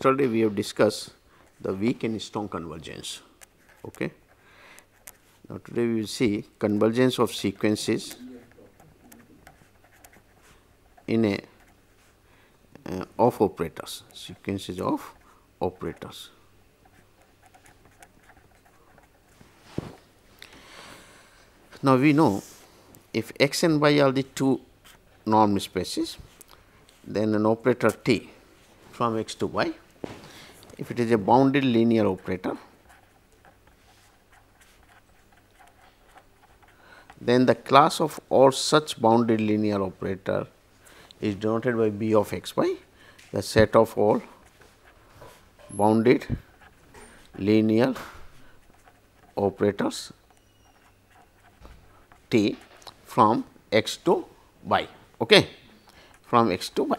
yesterday we have discussed the weak and strong convergence. Okay. Now, today we will see convergence of sequences in a of operators, sequences of operators. Now, we know if x and y are the two norm spaces, then an operator T from x to y, if it is a bounded linear operator, then the class of all such bounded linear operator is denoted by B of x y, the set of all bounded linear operators T from x to y, okay, from x to y,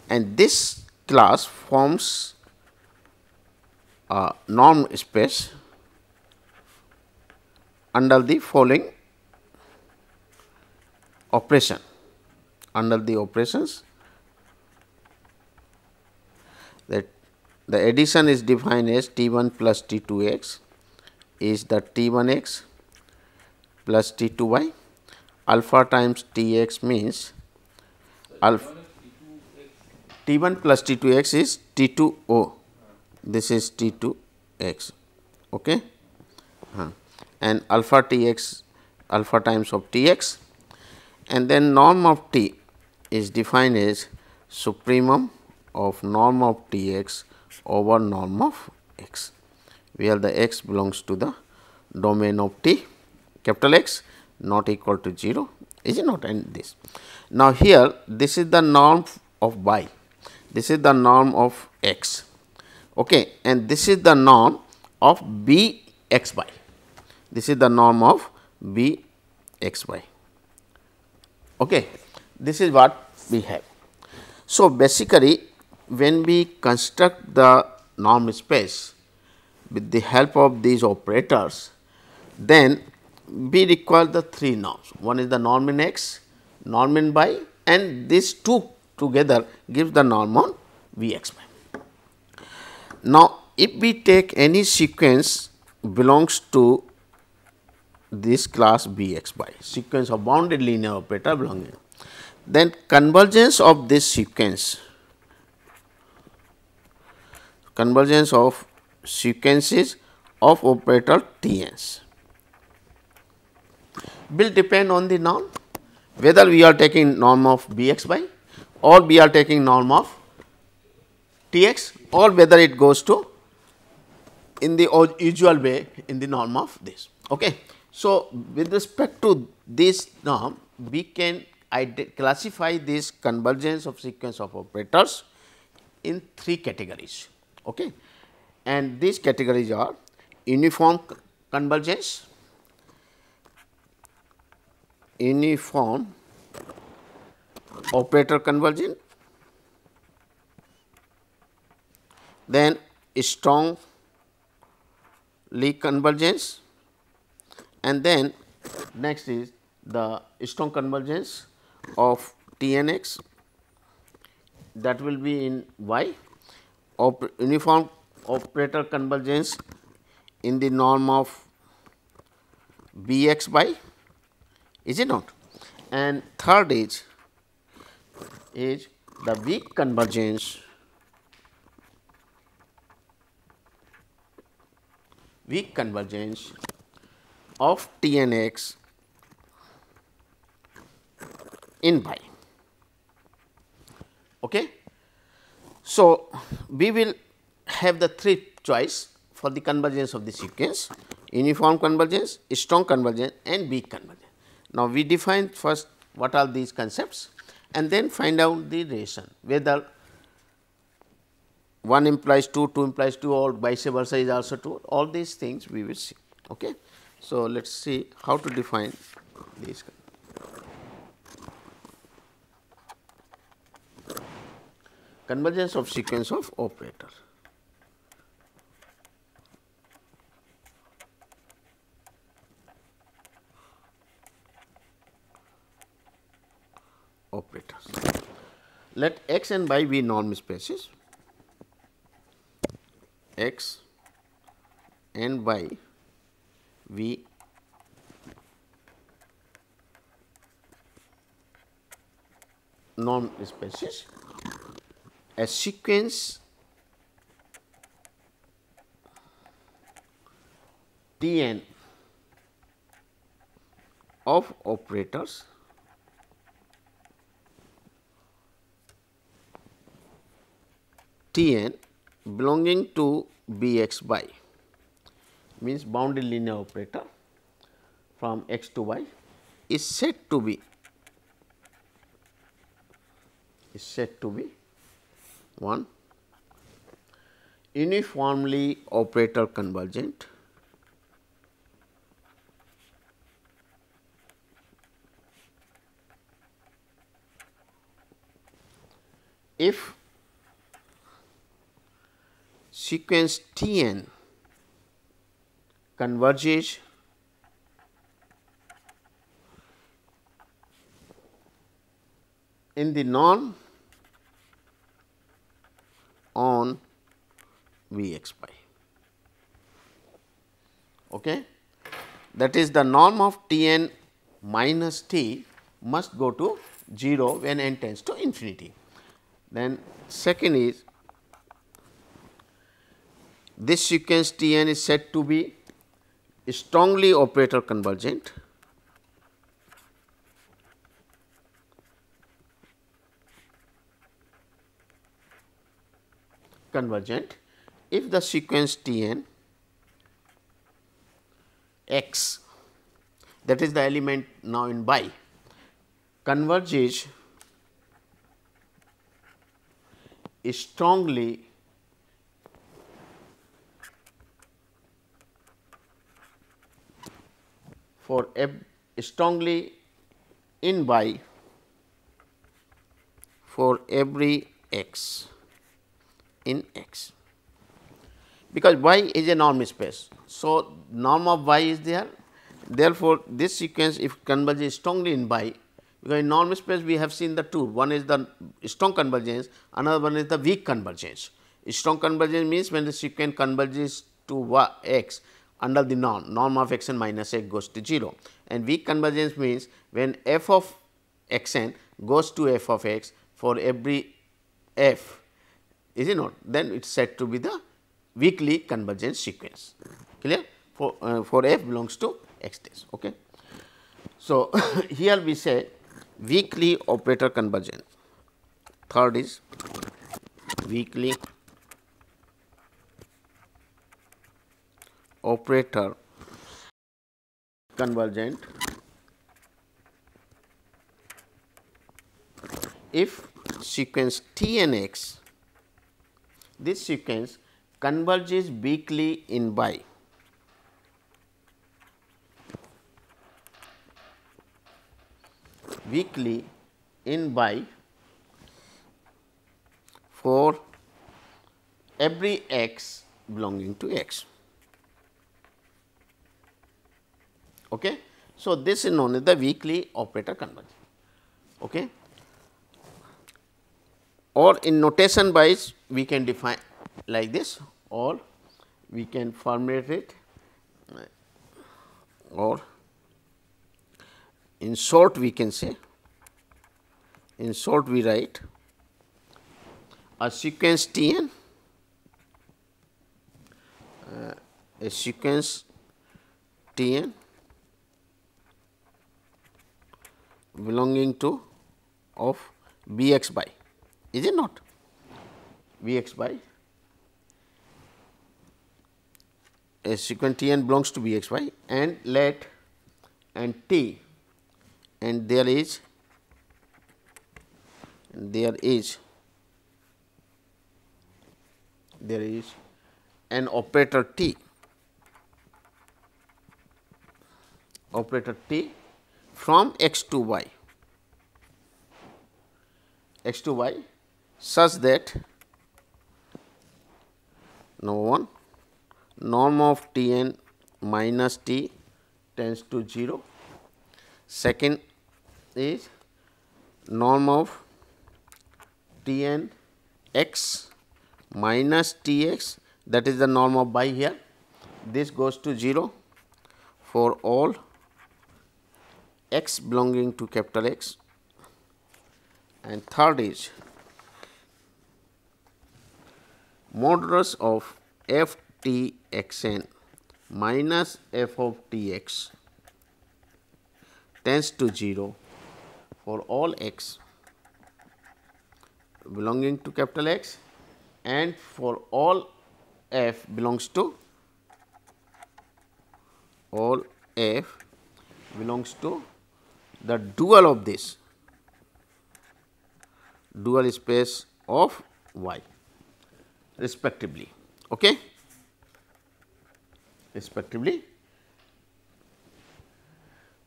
and this class forms a norm space under the following operation. Under the operations, that the addition is defined as T 1 plus T 2 x is the T 1 x plus T 2 y, alpha times T x means alpha T 1 plus T 2 x is T 2 O, this is T 2 x, okay, and alpha T x alpha times of T x, and then norm of T is defined as supremum of norm of T x over norm of x, where the x belongs to the domain of T capital X not equal to 0, is it not, and this. Now, here this is the norm of y, this is the norm of x, okay, and this is the norm of B x y, this is the norm of B x y, okay. This is what we have. So, basically when we construct the norm space with the help of these operators, then we require the three norms. One is the norm in x, norm in y, and these two together gives the norm on V x y. Now, if we take any sequence belongs to this class B x y, sequence of bounded linear operator belonging, then convergence of this sequence, convergence of sequences of operator T n's will depend on the norm, whether we are taking norm of B x y or we are taking norm of T x, or whether it goes to in the usual way in the norm of this. Okay. So, with respect to this norm, we can classify this convergence of sequence of operators in three categories, okay, and these categories are uniform convergence, uniform operator convergence, then strongly convergence, and then next is the strong convergence of T n x, that will be in y, uniform operator convergence in the norm of B x y, is it not, and third is the weak convergence, of T n x in y. Okay. So, we will have the three choice for the convergence of the sequence: uniform convergence, strong convergence, and weak convergence. Now, we define first what are these concepts, and then find out the relation, whether 1 implies 2, 2 implies 2, or vice versa is also true. All these things we will see. Okay. So, let us see how to define these. Convergence of sequence of operator. Operators. Let x and y be norm spaces. x n by v norm spaces, a sequence T n of operators T n belonging to B x by, means bounded linear operator from x to y is said to be one uniformly operator convergent if sequence T n converges in the norm on V x by. Okay. That is, the norm of T n minus T must go to 0 when n tends to infinity. Then second is, this sequence T n is said to be strongly operator convergent if the sequence T n x, that is the element now in by, converges strongly strongly in by for every x in x, because y is a norm space. So, norm of y is there, therefore, this sequence if converges strongly in by, because in norm space we have seen the two, one is the strong convergence, another one is the weak convergence. Strong convergence means when the sequence converges to y, x under the norm of x n minus x goes to 0, and weak convergence means when f of x n goes to f of x for every f, is it not, then it is said to be the weakly convergent sequence, clear, for f belongs to x dash. Okay. So, here we say weakly operator convergence. Third is weakly operator convergent if sequence T n x, this sequence converges weakly in by for every x belonging to x. Okay. So, this is known as the weakly operator convergence. Okay. Or in notation wise we can define like this, or we can formulate it, or in short we can say, in short we write a sequence T n, a sequence T n belonging to of B x by, is it not, B x by, a sequence T n belongs to B x by, and let and T, and there is an operator T from x to y such that number 1, norm of T n minus T tends to 0. Second is norm of T n x minus T x that is the norm of bi here. This goes to 0 for all x belonging to capital X, and third is modulus of f t x n minus f of t x tends to 0 for all x belonging to capital X and for all f belongs to the dual of this dual space of y respectively. Okay? Respectively.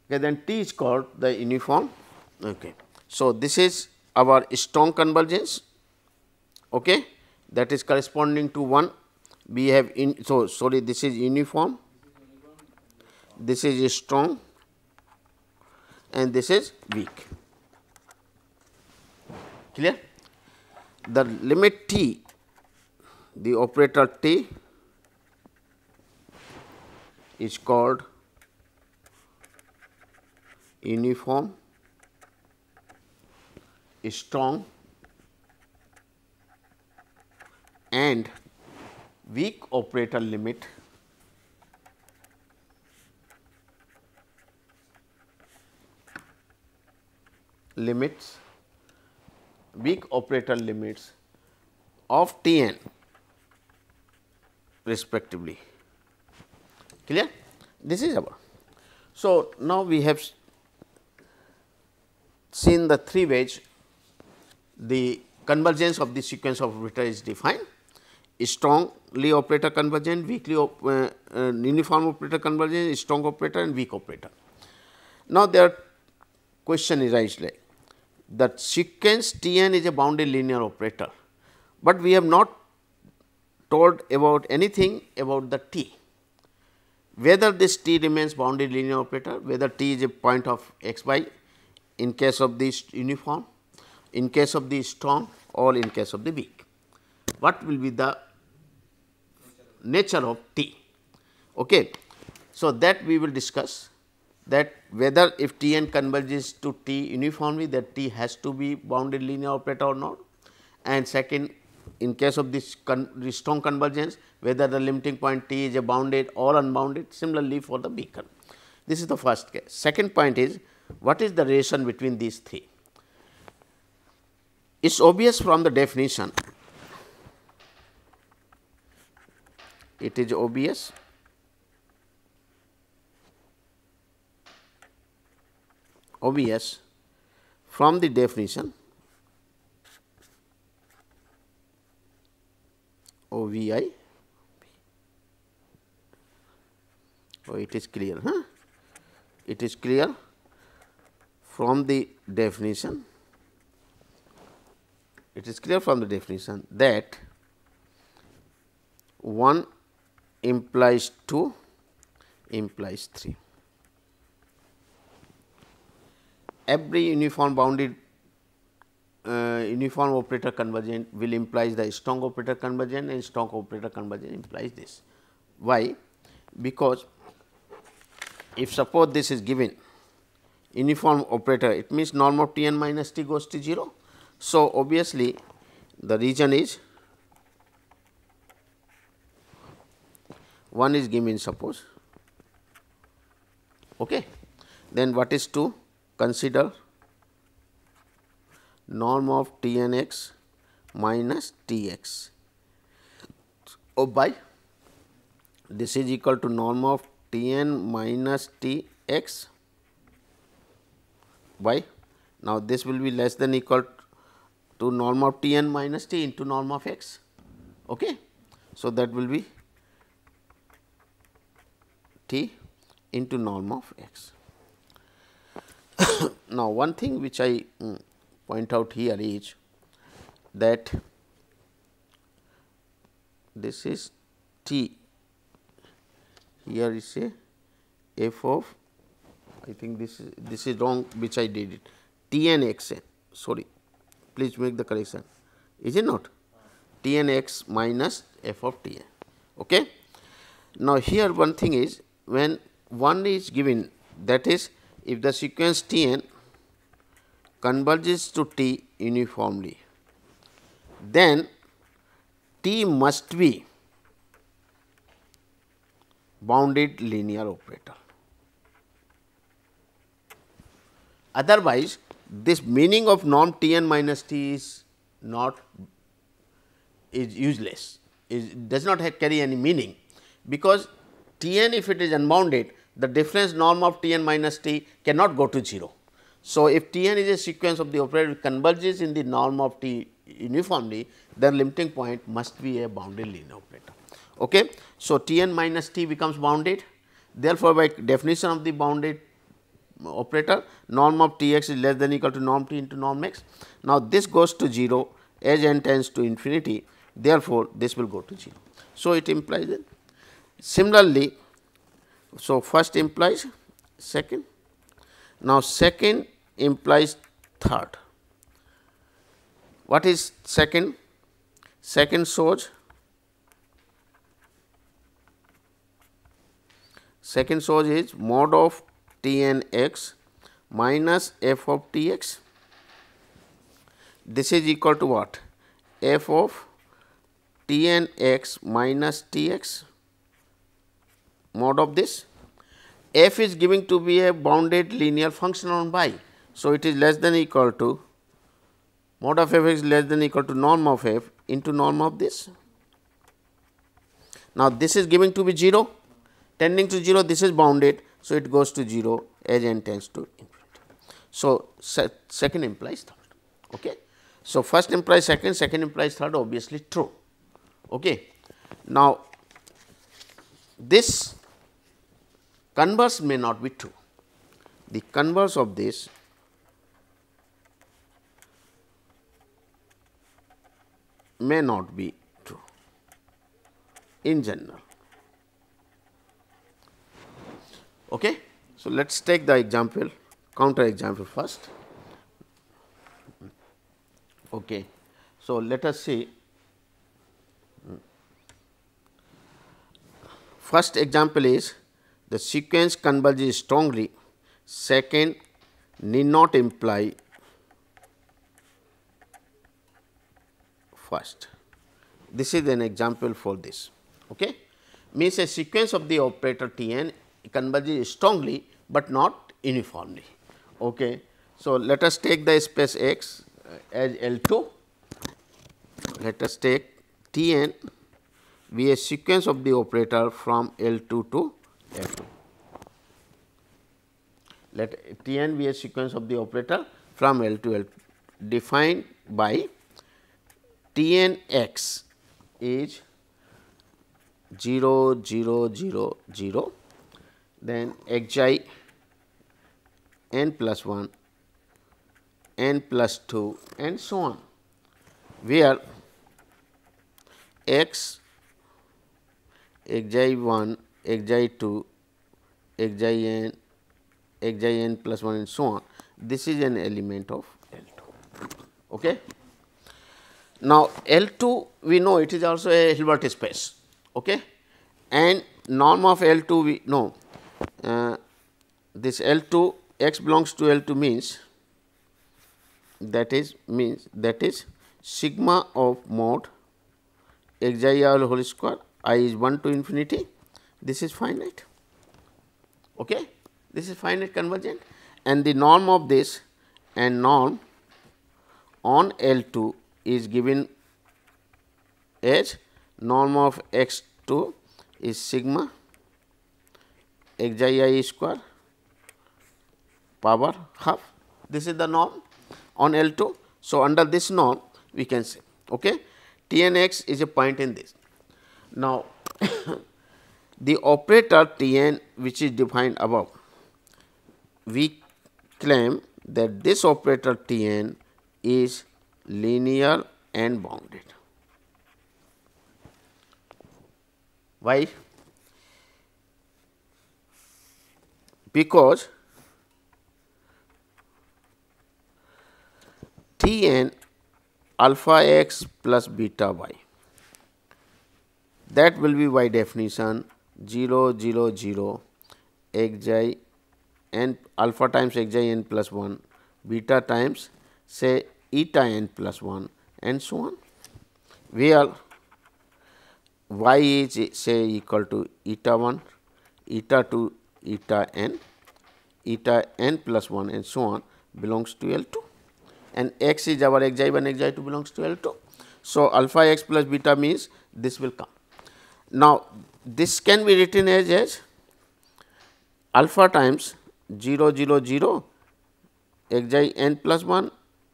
Okay, then T is called the uniform. Okay. So, this is our strong convergence, okay, that is corresponding to 1. We have in, so sorry, this is uniform, this is strong, and this is weak. Clear? The limit T, the operator T is called uniform, strong, and weak operator limit weak operator limits of T n respectively. Clear? This is our. So, now we have seen the 3 ways the convergence of the sequence of operator is defined: strongly operator convergent, weakly uniform operator convergent, strong operator and weak operator. Now, there question arises like that sequence T n is a bounded linear operator, but we have not told about anything about the T, whether this T remains bounded linear operator, whether T is a point of x y in case of the uniform, in case of the strong, or in case of the weak. What will be the nature of T? Okay. So, that we will discuss, that whether if T n converges to T uniformly, that T has to be bounded linear operator or not, and second, in case of this strong convergence, whether the limiting point T is a bounded or unbounded, similarly for the weak. This is the first case. Second point is, what is the relation between these three? It is obvious from the definition, it is obvious from the definition OVI. Oh, it is clear, huh? It is clear from the definition. It is clear from the definition that 1 implies 2 implies 3. Every uniform bounded uniform operator convergent will implies the strong operator convergent, and strong operator convergent implies this. Why? Because if suppose this is given uniform operator, it means norm of T n minus T goes to 0. So, obviously, the region is 1 is given suppose. Okay. Then what is to consider? Norm of T n x minus T x by this is equal to norm of T n minus T x by, now this will be less than equal to norm of T n minus T into norm of x. Okay. So, that will be T into norm of x. Now, one thing which I point out here is that this is T, here is a f of, I think this is wrong which I did it, T n x n, sorry, please make the correction, is it not? T n x minus f of T n. Okay. Now, here one thing is, when 1 is given, that is, if the sequence T n converges to T uniformly, then T must be bounded linear operator. Otherwise, this meaning of norm T n minus T is not useless, does not carry any meaning, because T n, if it is unbounded, the difference norm of T n minus T cannot go to 0. So, if T n is a sequence of the operator which converges in the norm of T uniformly, then limiting point must be a bounded linear operator. Okay. So, T n minus T becomes bounded, therefore, by definition of the bounded operator, norm of T x is less than or equal to norm T into norm x. Now, this goes to 0 as n tends to infinity, therefore, this will go to 0. So, it implies that. Similarly, so first implies second, now second implies third. What is second? Second shows is mod of T n x minus f of T x. This is equal to what? F of T n x minus T x mod of this. F is giving to be a bounded linear function on y. So, it is less than or equal to mod of f is less than or equal to norm of f into norm of this. Now, this is giving to be 0, tending to 0, this is bounded. So, it goes to 0 as n tends to infinity. So, second implies third. Okay. So, first implies second, second implies third, obviously true. Okay. Now, this converse may not be true. The converse of this may not be true in general. Okay. So, let us take the example, counter example first. Okay. So, let us see. First example is the sequence converges strongly, second need not imply first. This is an example for this. Okay. Means a sequence of the operator T n converges strongly, but not uniformly. Okay. So, let us take the space x as L 2. Let us take T n be a sequence of the operator from L 2 to L 2. Let T n be a sequence of the operator from L to L defined by T n x is 0 0 0 0, then x I n plus 1, n plus 2 and so on, where x I 1, x I 2, x I n plus 1 and so on. This is an element of L 2. Okay. Now, L 2 we know it is also a Hilbert space, okay, and norm of L 2 we know this L 2 x belongs to L 2 means that is sigma of mod x I r whole square I is 1 to infinity. This is finite. Okay. This is finite convergent, and the norm of this and norm on L 2 is given as norm of x 2 is sigma x I square power half. This is the norm on L 2. So, under this norm we can say okay, T n x is a point in this. Now, the operator T n which is defined above, we claim that this operator T n is linear and bounded. Why? Because T n alpha x plus beta y, that will be by definition 0 0 0 xi n alpha times xi n plus 1 beta times say eta n plus 1 and so on, where y is say equal to eta 1, eta 2, eta n plus 1 and so on belongs to L2, and x is our xi 1 xi 2 belongs to L2. So, alpha x plus beta means this will come. Now, this can be written as alpha times 0 0 0 xi n plus 1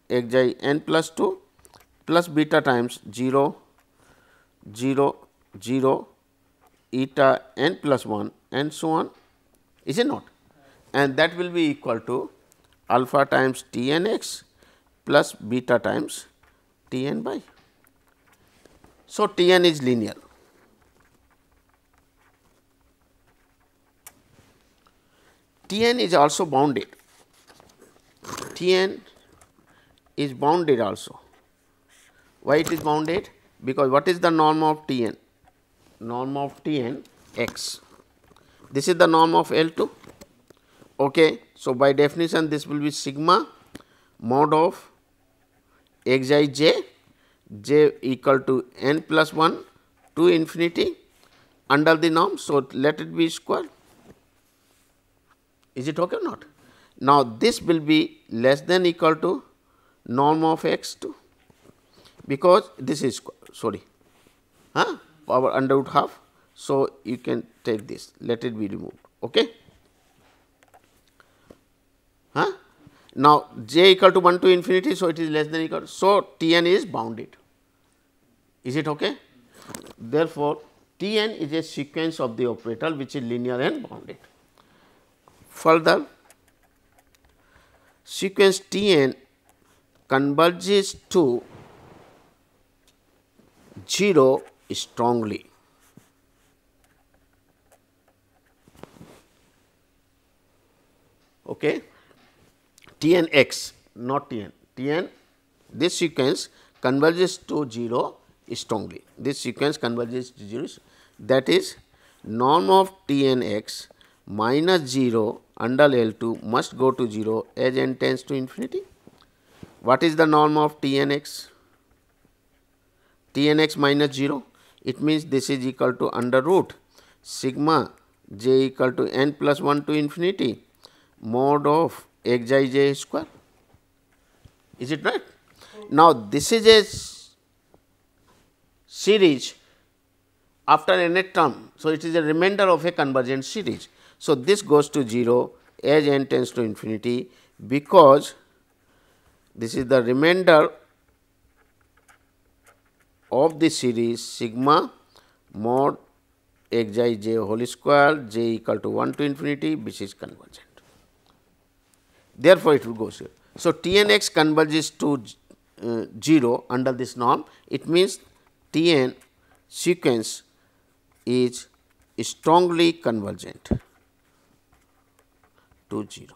xi n plus 2 plus beta times 0 0 0 eta n plus 1 and so on, is it not? And that will be equal to alpha times T n x plus beta times T n by. So, T n is linear. T n is also bounded. T n is bounded also. Why it is bounded? Because what is the norm of T n? Norm of T n x. This is the norm of L2. Okay. So, by definition this will be sigma mod of xi j equal to n plus 1 to infinity under the norm. So, let it be square. Is it okay or not? Now, this will be less than equal to norm of x 2, because this is sorry power under root half. So, you can take this, let it be removed. Okay. Now, j equal to 1 to infinity. So, it is less than equal to. So, T n is bounded. Is it okay? Therefore, T n is a sequence of the operator which is linear and bounded. Further, sequence T n converges to 0 strongly. Okay. T n x, not T n. T n, this sequence converges to 0 strongly. This sequence converges to 0, that is norm of T n x minus 0 under L2 must go to 0 as n tends to infinity. What is the norm of T n x? T n x minus 0, it means this is equal to under root sigma j equal to n plus 1 to infinity mod of xi j square. Is it right? Now, this is a series after nth term. So, it is a remainder of a convergent series. So, this goes to 0 as n tends to infinity, because this is the remainder of the series sigma mod xi j whole square j equal to 1 to infinity, which is convergent. Therefore, it will go 0. So, T n x converges to 0 under this norm. It means T n sequence is strongly convergent to 0.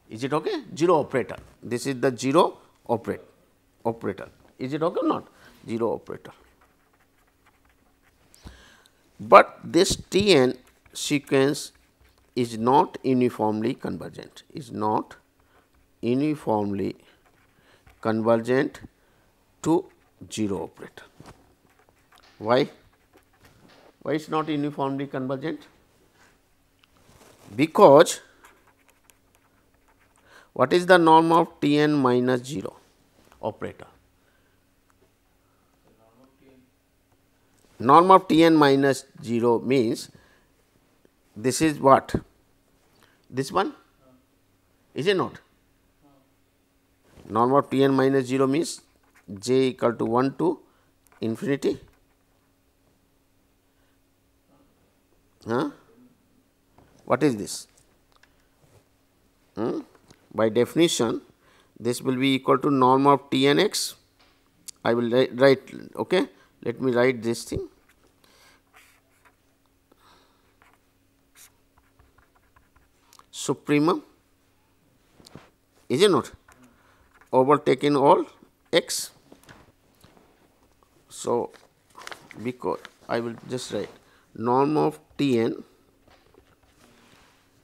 Is it okay? 0 operator. This is the 0 operator. Is it okay or not? 0 operator. But this T n sequence is not uniformly convergent, is not uniformly convergent to 0 operator. Why? Why is not uniformly convergent? Because what is the norm of T n minus 0 operator? Norm of T n minus 0 means this is what? This one? Is it not? Norm of T n minus 0 means j equal to 1 to infinity. What is this? By definition, this will be equal to norm of T n x. I will write, okay. Let me write this thing. Supremum, is it not, overtaking all x. So, because I will just write norm of Tn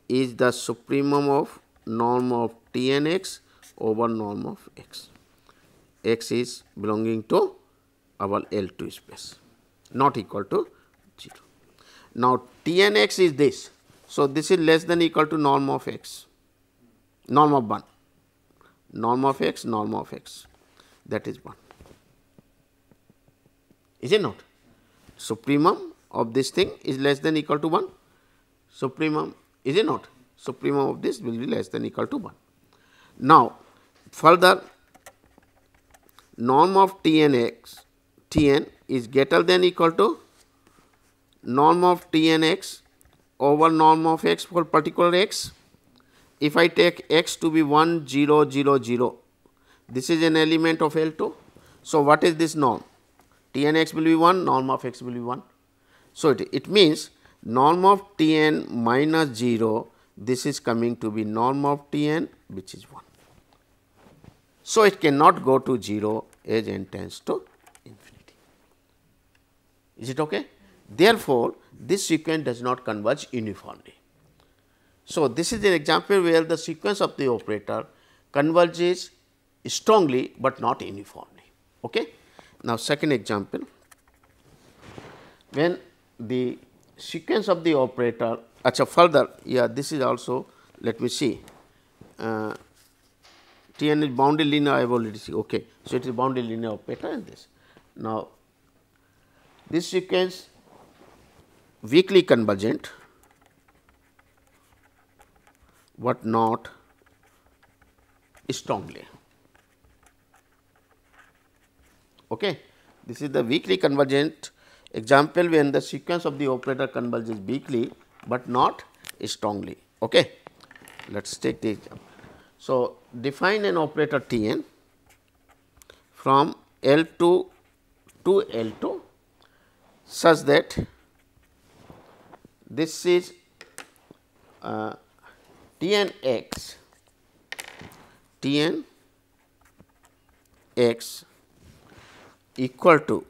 is the supremum of norm of Tnx over norm of x. X is belonging to our L2 space, not equal to 0. Now, Tnx is this. So, this is less than equal to norm of x, norm of 1, norm of x, norm of x, that is 1. Is it not? Supremum of this thing is less than equal to 1. Supremum, is it not? Supremum of this will be less than equal to 1. Now, further, norm of Tn is greater than equal to norm of Tnx over norm of x for particular x. If I take x to be 1, 0, 0, 0, this is an element of L2. So, what is this norm? Tnx will be 1, norm of x will be 1. So, it means norm of Tn minus 0, this is coming to be norm of Tn, which is 1. So, it cannot go to 0 as n tends to infinity. Is it okay? Therefore, this sequence does not converge uniformly. So, this is an example where the sequence of the operator converges strongly, but not uniformly. Okay? Now, second example, when the sequence of the operator, further, this is also, let me see, Tn is bounded linear, I have already seen, okay. So, it is bounded linear operator and this. Now, this sequence weakly convergent, but not strongly. Okay. This is the weakly convergent example when the sequence of the operator converges weakly, but not strongly. Okay. Let us take the example. So, define an operator Tn from L2 to L2 such that this is Tnx equal to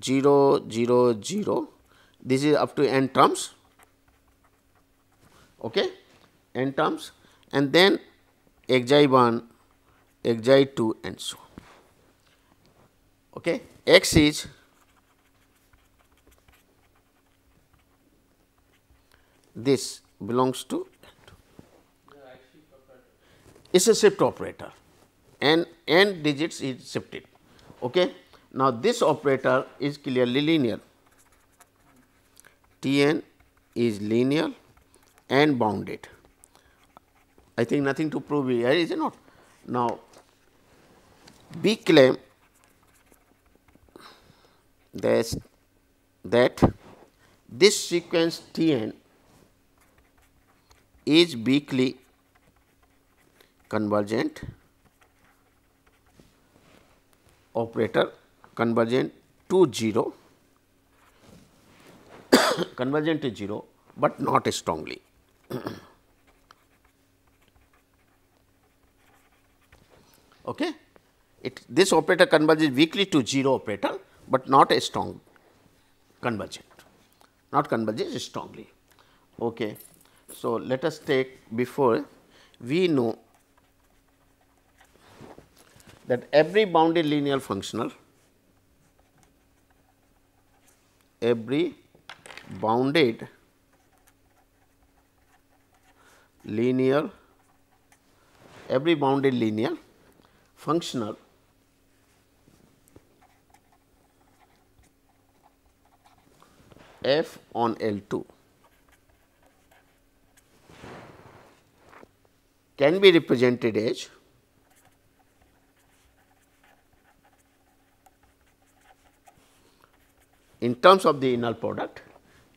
0, 0, 0, this is up to n terms, okay, n terms, and then xi1, xi2 and so on. Okay. X is this belongs to it's a shift operator and n digits is shifted. Okay. Now, this operator is clearly linear, Tn is linear and bounded. I think nothing to prove here, is it not? Now, we claim that this sequence Tn is weakly convergent operator, convergent to 0, convergent to 0, but not strongly. Okay. This operator converges weakly to 0 operator, but not a strong convergent, not converges strongly. Okay. So, let us take, before we know that every bounded linear functional, every bounded linear functional f on L2 can be represented as in terms of the inner product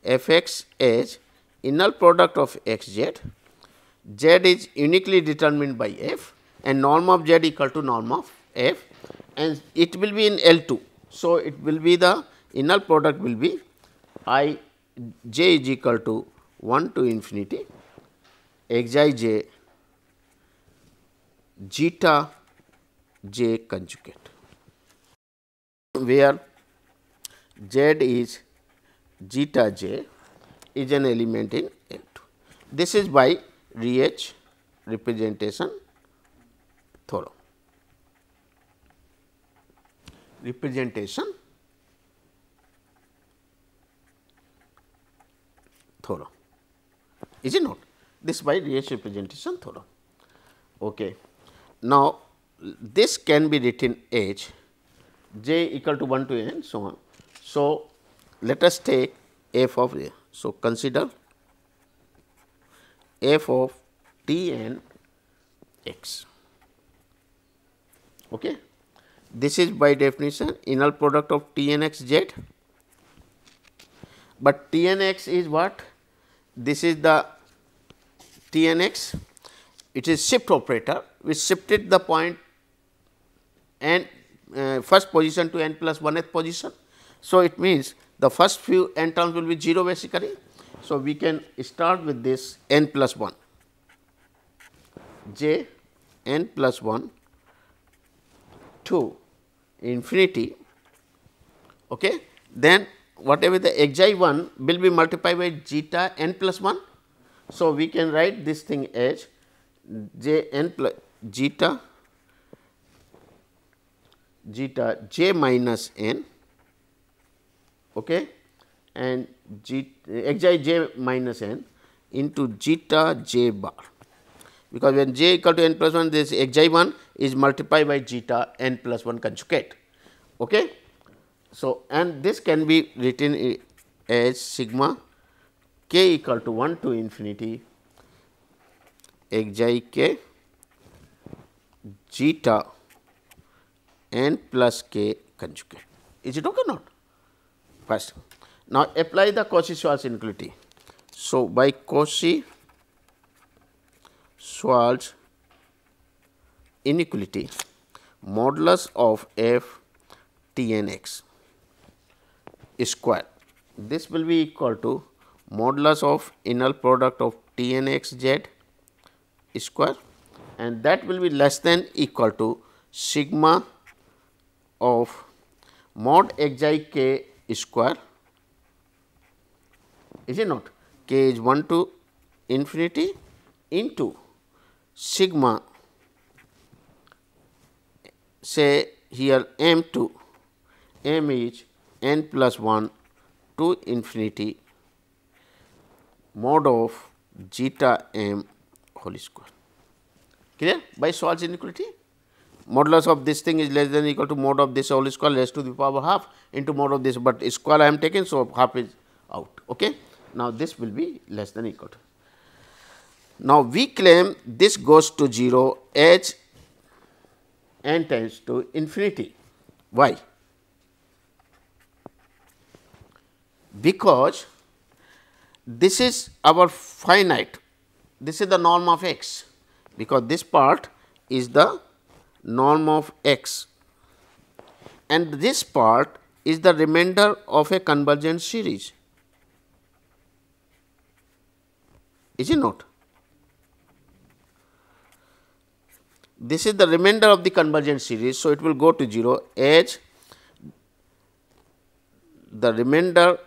f x as inner product of x z, z is uniquely determined by f and norm of z equal to norm of f, and it will be in L2. So, it will be the inner product will be I j is equal to 1 to infinity x I j zeta j conjugate, where z is zeta j is an element in L2. This is by Riech representation theorem. Is it not? This by Riech representation theorem. Okay. Now, this can be written as j equal to 1 to n, so on. So, let us take f of a. So, consider f of t n x. Okay. This is by definition inner product of t n x z, but t n x is what? This is the t n x, it is shift operator, we shifted the point n first position to n plus 1th position. So, it means the first few n terms will be 0 basically. So, we can start with this n plus 1 j n plus 1 to infinity. Okay. Then whatever the xi 1 will be multiplied by zeta n plus 1. So, we can write this thing as j n plus zeta j minus n, okay, and xi j minus n into zeta j bar, because when j equal to n plus 1, this xi 1 is multiplied by zeta n plus 1 conjugate. Okay. So, and this can be written as sigma k equal to 1 to infinity xi k zeta n plus k conjugate. Is it okay or not? First. Now, apply the Cauchy-Schwarz inequality. So, by Cauchy-Schwarz inequality, modulus of f t n x square, this will be equal to modulus of inner product of t n x z square, and that will be less than equal to sigma of mod xi k square, is it not? K is 1 to infinity into sigma, say here m is n plus 1 to infinity mod of zeta m whole square. Clear? By Schwarz inequality, modulus of this thing is less than or equal to mod of this whole square raised to the power half into mod of this, but square I am taken. So, half is out. Okay. Now, this will be less than or equal to. Now, we claim this goes to 0 as n tends to infinity. Why? Because this is our finite, this is the norm of x, because this part is the norm of x and this part is the remainder of a convergent series. Is it not? This is the remainder of the convergent series. So, it will go to 0 as the remainder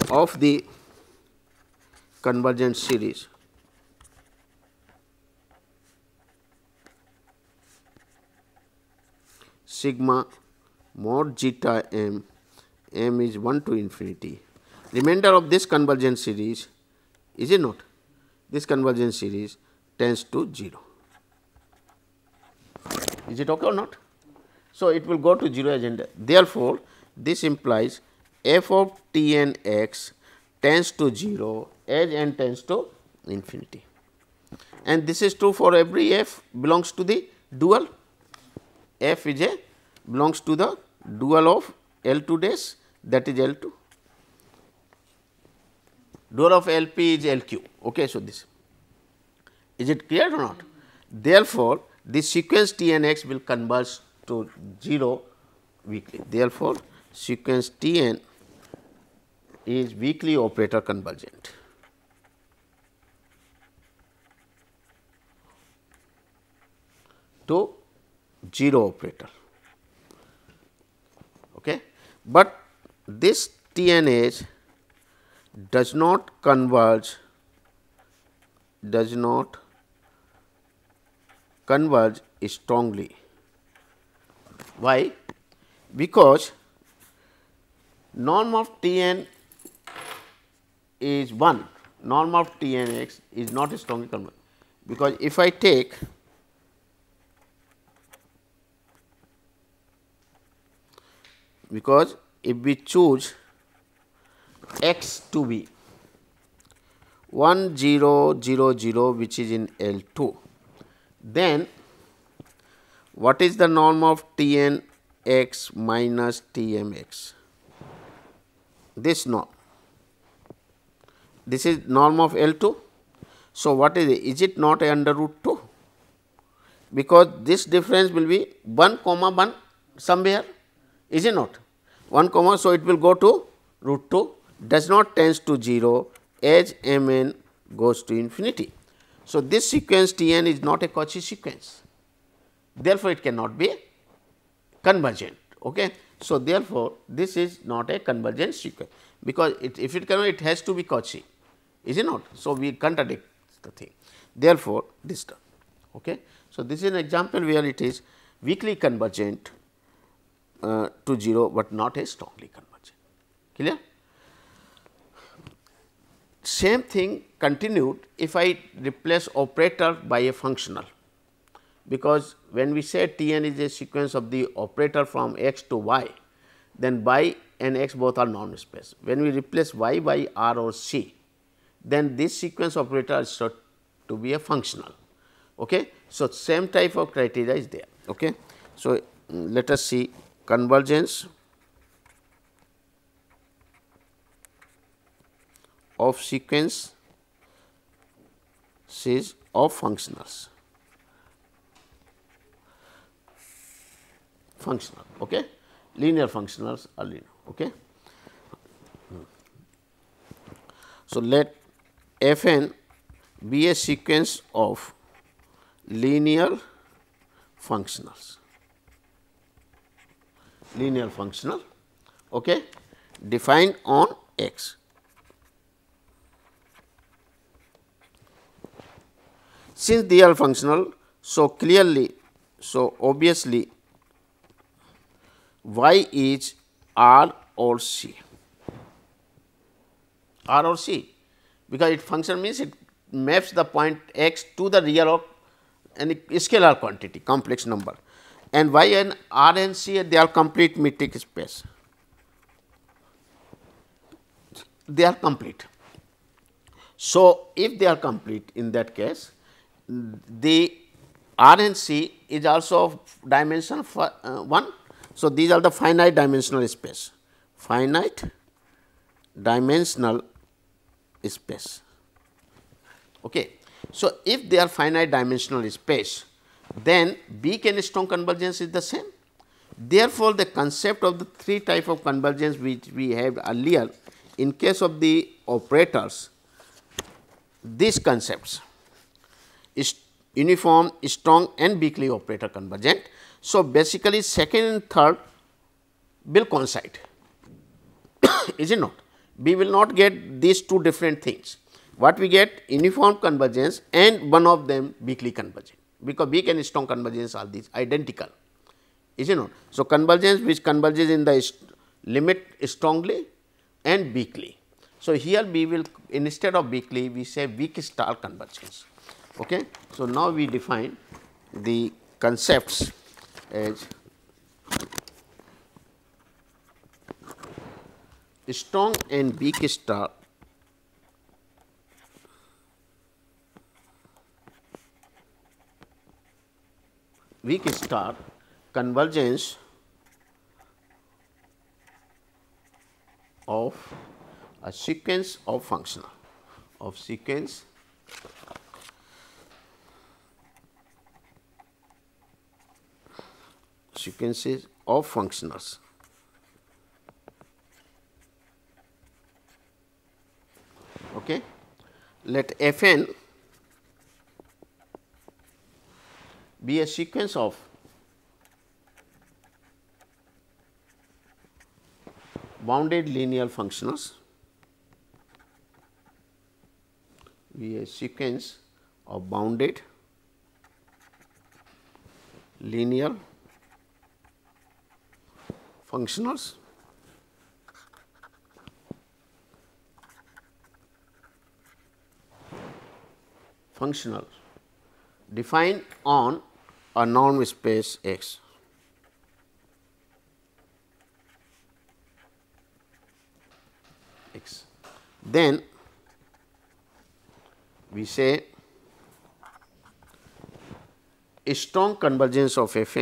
of the convergent series. Sigma mod zeta m, m is 1 to infinity. Remainder of this convergent series, is it not? This convergent series tends to 0. Is it okay or not? So, it will go to 0 as n. Therefore, this implies f of t n x tends to 0 as n tends to infinity, and this is true for every f belongs to the dual. F is a belongs to the dual of L2 dash, that is L2. Dual of LP is LQ. Okay, so, this is it clear or not? Therefore, this sequence T n x will converge to 0 weakly. Therefore, sequence T n is weakly operator convergent. To 0 operator. Okay. But this TNH does not converge strongly. Why? Because norm of Tn is 1, norm of Tnx is not strongly converged, because if I take because if we choose x to be 1 0 0 0 which is in L2, then what is the norm of Tn x minus Tmx? This norm, this is norm of L2. So, what is it? Is it not a under root 2? Because this difference will be 1 comma 1 somewhere, is it not? 1 comma, so it will go to root 2, does not tends to 0 as Mn goes to infinity. So, this sequence Tn is not a Cauchy sequence, therefore, it cannot be convergent. Okay. So, therefore, this is not a convergent sequence, because if it cannot, it has to be Cauchy, is it not? So, we contradict the thing, therefore, this term. Okay. So, this is an example where it is weakly convergent to 0, but not a strongly convergent. Clear? Same thing continued if I replace operator by a functional, because when we say Tn is a sequence of the operator from x to y, then y and x both are norm space. When we replace y by r or c, then this sequence operator is said to be a functional. Okay. So, same type of criteria is there. Okay. So, let us see convergence of sequences of functionals. Functional, okay? Linear functionals are linear. Okay? So, let Fn be a sequence of linear functionals, okay, defined on x. Since they are functional, so clearly, so obviously y is r or c, because it function means it maps the point x to the real of any scalar quantity, complex number, and y and r and c, they are complete metric space, they are complete. So, if they are complete, in that case the r and c is also of dimension 1. So, these are the finite dimensional space, Okay. So, if they are finite dimensional space, then weak and strong convergence is the same. Therefore, the concept of the 3 type of convergence which we have earlier in case of the operators, these concepts is uniform, strong and weakly operator convergent. So, basically second and third will coincide, is it not? We will not get these 2 different things. What we get? Uniform convergence and one of them weakly convergent, because weak and strong convergence are these identical, is it not? So, convergence which converges in the limit strongly and weakly. So, here we will, instead of weakly, we say weak star convergence. Okay. So, now we define the concepts as strong and weak star convergence of a sequence of functional, sequences of functionals. Okay. Let Fn be a sequence of bounded linear functionals, a sequence of bounded linear functionals defined on a norm space X. Then we say a strong convergence of f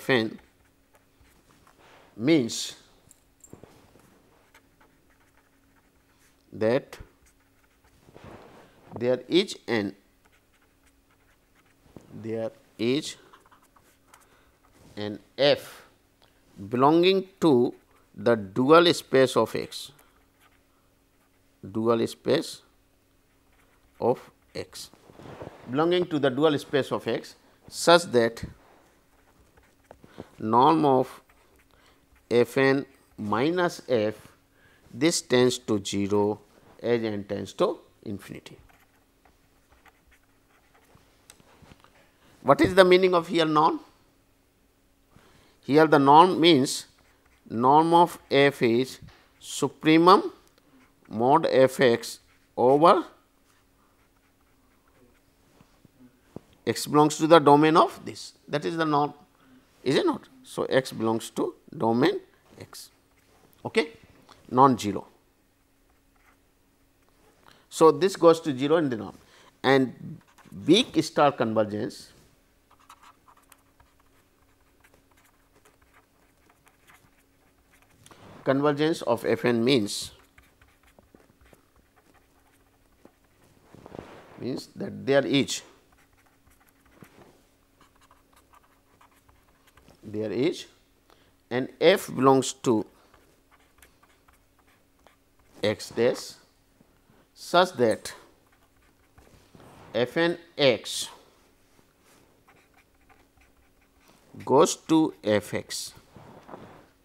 n means that there is an f belonging to the dual space of X, belonging to the dual space of X, such that norm of f n minus f, this tends to 0 as n tends to infinity. What is the meaning of here norm? Here the norm means norm of f is supremum mod f x over x belongs to the domain of this, that is the norm, is it not? So, x belongs to domain x, okay, non-zero. So, this goes to 0 in the norm, and weak star convergence of f n means that there is an f belongs to x dash such that f n x goes to f x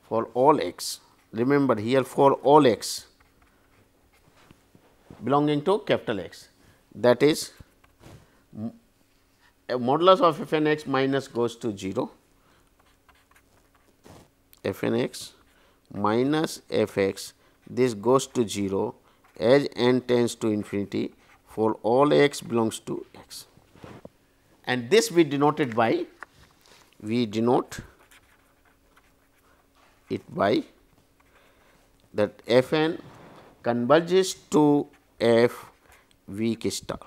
for all x. Remember here for all x belonging to capital X, that is modulus of f n x minus goes to 0, f n x minus f x, this goes to 0 as n tends to infinity for all x belongs to x, and this we denote it by that f n converges to f weak star.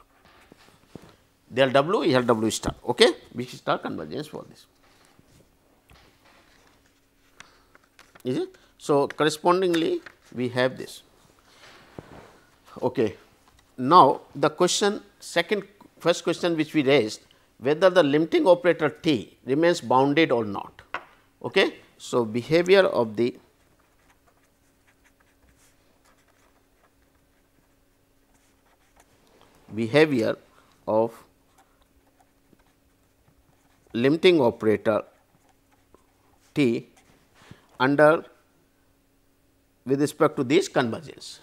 There W, here W star, okay, weak star convergence for this. Is it? So, correspondingly we have this. Okay. Now, the question first question which we raised, whether the limiting operator T remains bounded or not. Okay. So, behavior of limiting operator T under with respect to this convergence,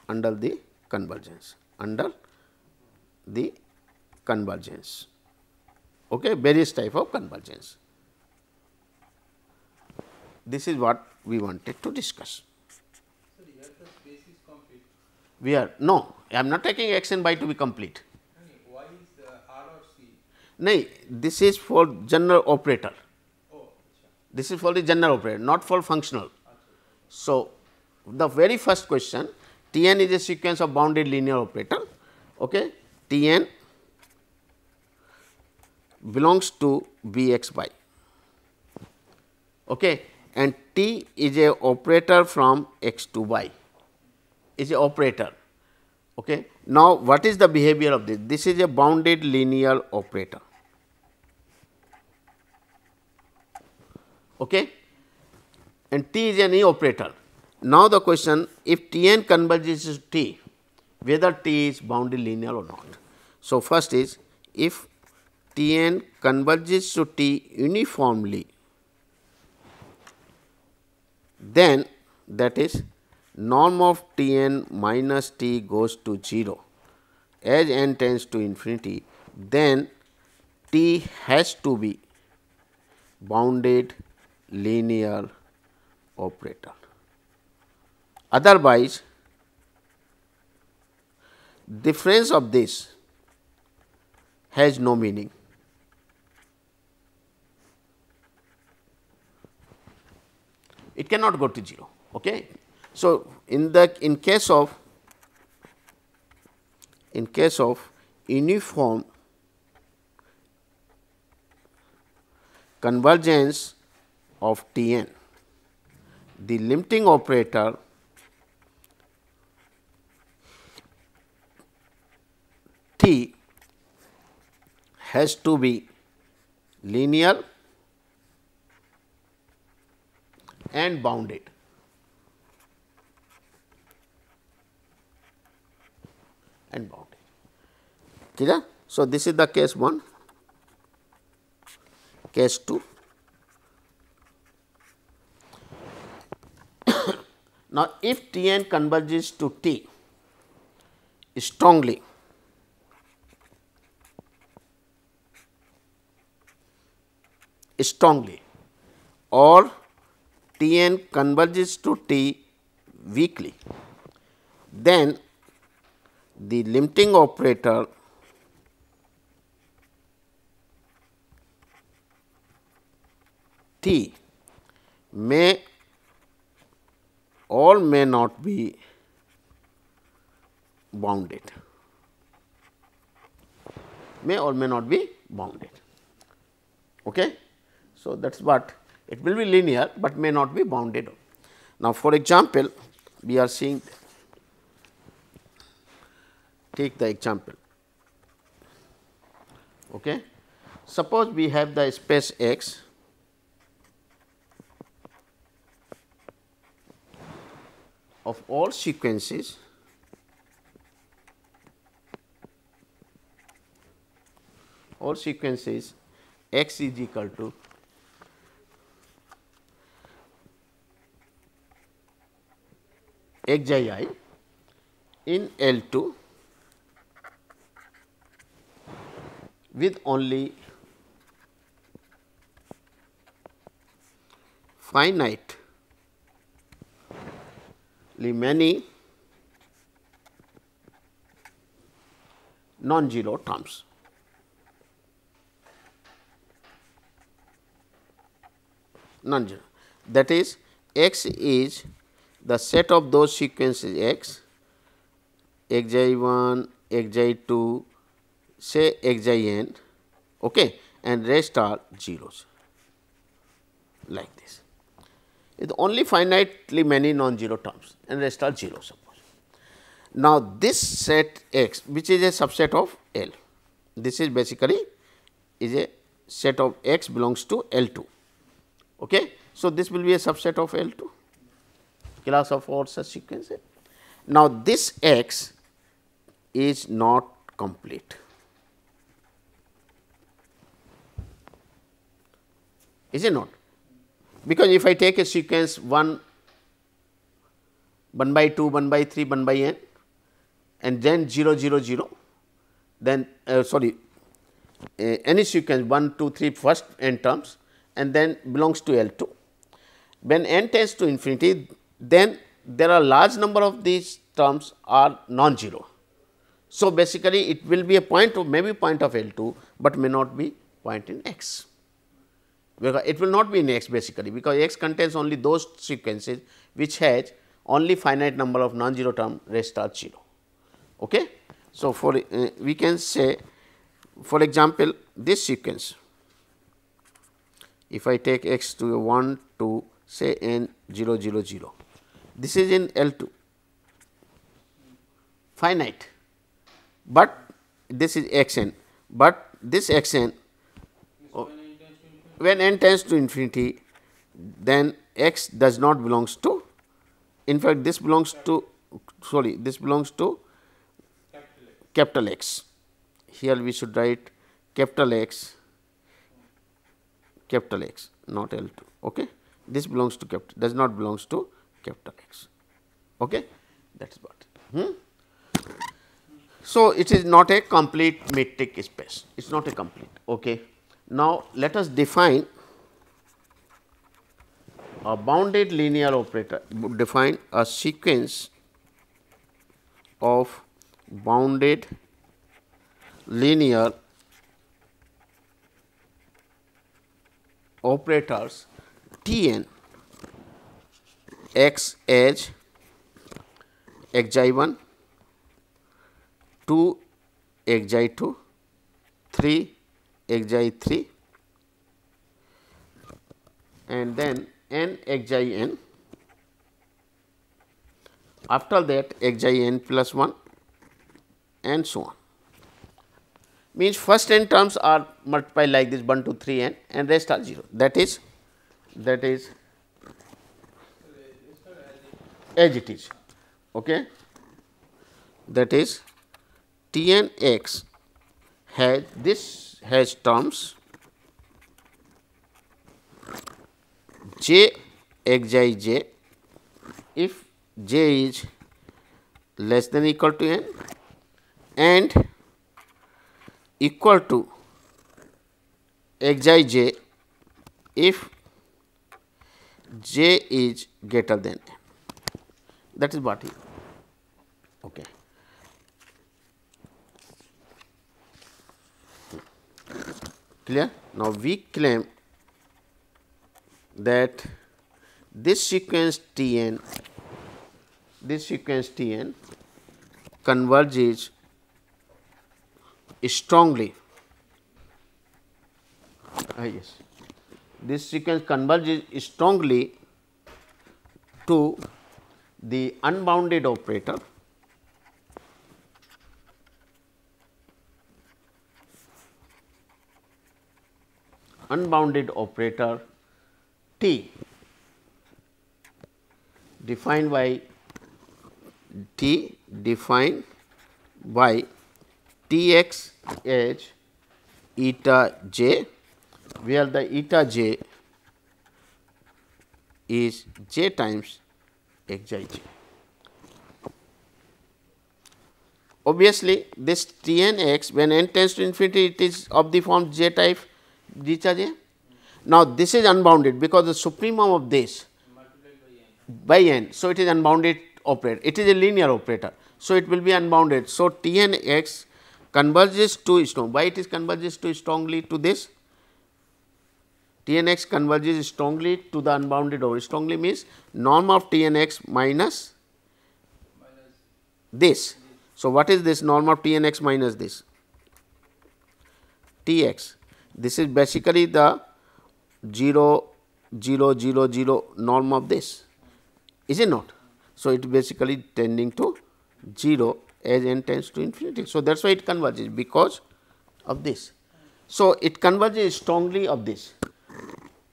under the convergence, okay, various type of convergence. This is what we wanted to discuss. So, here the space is complete. We are no, I am not taking x and y to be complete. Why is R or C? No, this is for general operator. Oh, this is for the general operator, not for functional. So, the very first question, T n is a sequence of bounded linear operator. Okay. T n belongs to B x y, okay, and T is a operator from x to y, is a operator. Okay. Now, what is the behavior of this? This is a bounded linear operator. Okay. And T is any operator. Now, the question, if T n converges to T, whether T is bounded linear or not. So, first is if T n converges to T uniformly, then that is norm of T n minus T goes to 0 as n tends to infinity, then T has to be bounded linear operator. Otherwise, difference of this has no meaning. It cannot go to 0. Okay. So, in case of uniform convergence of T n, the limiting operator T has to be linear and bounded. Clear? So, this is the case 1, case 2. Now, if T n converges to T strongly, or T n converges to T weakly, then the limiting operator T may or may not be bounded, Okay. So, that is what it will be linear, but may not be bounded. Now, for example, we are seeing, take the example. Okay. Suppose we have the space X of all sequences X is equal to xi in L2 with only finitely many non-zero terms. Non-zero, that is X is the set of those sequences X, xi1, xi2, say xin, okay, and rest are zeros, like this. It is only finitely many non-zero terms and rest are zeros, suppose. Now, this set X, which is a subset of L, this is basically is a set of X belongs to L2. Okay. So, this will be a subset of L2, class of all such sequences. Now, this X is not complete, is it not? Because if I take a sequence 1 by 2, 1 by 3, 1 by n, and then 0 0 0, then any sequence 1 2 3 first n terms and then belongs to L2. When n tends to infinity, then there are large number of these terms are non-zero. So, basically it will be a point of maybe point of L2, but may not be point in X, because it will not be in X basically, because X contains only those sequences which has only finite number of non-zero term, rest are 0. Okay. So, for we can say, for example, this sequence, if I take X to 1 to say n 0 0 0, this is in L2 finite, but this is x n, but this x n when n tends to infinity, then x does not belongs to, in fact this belongs to, this belongs to capital X. Here we should write capital X, not L2. Okay. This belongs to capital, does not belongs to capital X. Okay. That is what. So, it is not a complete metric space, it is not a complete. Okay. Now, let us define a bounded linear operator, define a sequence of bounded linear operators T n x as xi1, 2 xi2, 3 xi3 and then n xin, after that xin plus 1 and so on. Means first n terms are multiplied like this 1 2 3 n and rest are 0, that is as it is. Okay. That is T n x has this has terms j xi j if j is less than equal to n and equal to xi j if j is greater than n. That is what is. Okay. Clear? Now, we claim that this sequence T n converges strongly. Yes, this sequence converges strongly to the unbounded operator T defined by T x as eta j, where the eta j is j times xi j. Obviously, this T n x when n tends to infinity, it is of the form j type eta j. Now, this is unbounded because the supremum of this by n. So, it is unbounded operator, it is a linear operator. So, it will be unbounded. So, T n x converges to strong. Why it is converges to strongly to this? T n x converges strongly to the unbounded over. Strongly means norm of T n x minus this. So, what is this norm of T n x minus this? T x. This is basically the 0 0 0 0 norm of this, is it not? So, it is basically tending to 0 as n tends to infinity. So, that is why it converges because of this. So, it converges strongly of this,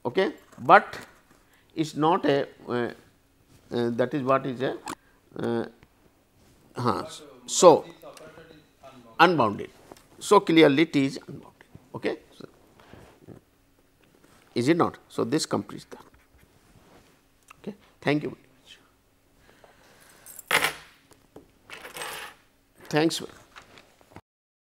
okay, but it is not a that is what is a so unbounded. So, clearly T is unbounded. Okay. So, is it not? So, this completes the. Okay. Thank you very much. Thanks.